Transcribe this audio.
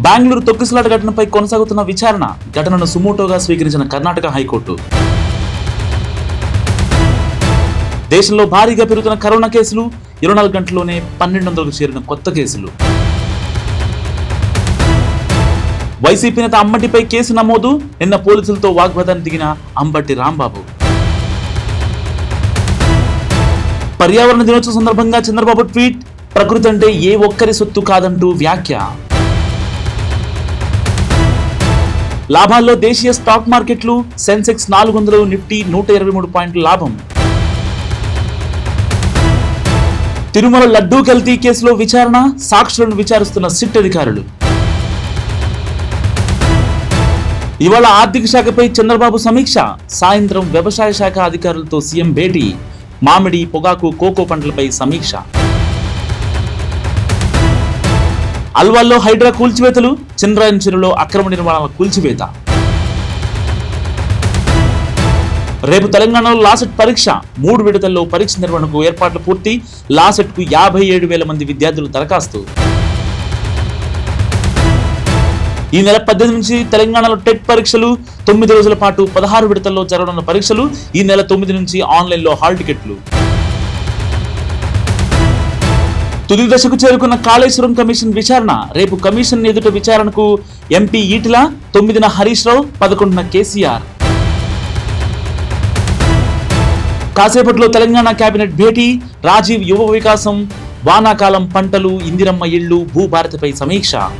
బెంగళూరు తొక్కిసలాట ఘటనపై కొనసాగుతున్న విచారణ, ఘటనను సుమోటోగా స్వీకరించిన కర్ణాటక హైకోర్టు. దేశంలో భారీగా పెరుగుతున్న కరోనా కేసులు, 24 గంటల్లోనే 1200కు చేరిన కొత్త కేసులు. వైసీపీ నేత అంబటిపై కేసు నమోదు, నిన్న పోలీసులతో వాగ్వాదానికి దిగిన అంబటి రాంబాబు. పర్యావరణ దినోత్సవం సందర్భంగా చంద్రబాబు ట్వీట్, ప్రకృతి అంటే ఏ ఒక్కరి సొత్తు కాదంటూ వ్యాఖ్య. లాభాల్లో దేశీయ స్టాక్ మార్కెట్లు, సెన్సెక్స్ 400, నిఫ్టీ 123 పాయింట్ల లాభం. తిరుమల లడ్డూ కల్తీ కేసులో విచారణ, సాక్షులను విచారిస్తున్న సిట్ అధికారులు. ఇవాళ ఆర్థిక శాఖపై చంద్రబాబు సమీక్ష, సాయంత్రం వ్యవసాయ శాఖ అధికారులతో సీఎం భేటీ, మామిడి, పొగాకు, కోకో పంటలపై సమీక్ష. అల్వాల్లో హైడ్రా కూల్చివేతలు, చంద్రాయన్ చెరువులో అక్రమ నిర్మాణాల కూల్చివేత. రేపు తెలంగాణలో లాసెట్ పరీక్ష, 3 విడతల్లో పరీక్ష నిర్వహణకు ఏర్పాట్లు పూర్తి, లాసెట్ కు 57,000 మంది విద్యార్థులు దరఖాస్తు. ఈ నెల 18 నుంచి తెలంగాణలో టెట్ పరీక్షలు, 9 రోజుల పాటు 16 విడతల్లో జరగనున్న పరీక్షలు, ఈ నెల 9 నుంచి ఆన్లైన్లో హాల్ టికెట్లు. తుది దశకు చేరుకున్న కాళేశ్వరం కమిషన్ విచారణ, రేపు కమిషన్ ఎదుట విచారణకు ఎంపీ ఈటెల, 9న హరీష్ రావు, 11న కేసీఆర్. కాసేపట్లో తెలంగాణ కేబినెట్ భేటీ, రాజీవ్ యువ వికాసం, వానాకాలం పంటలు, ఇందిరమ్మ ఇళ్లు, భూభారతిపై సమీక్ష.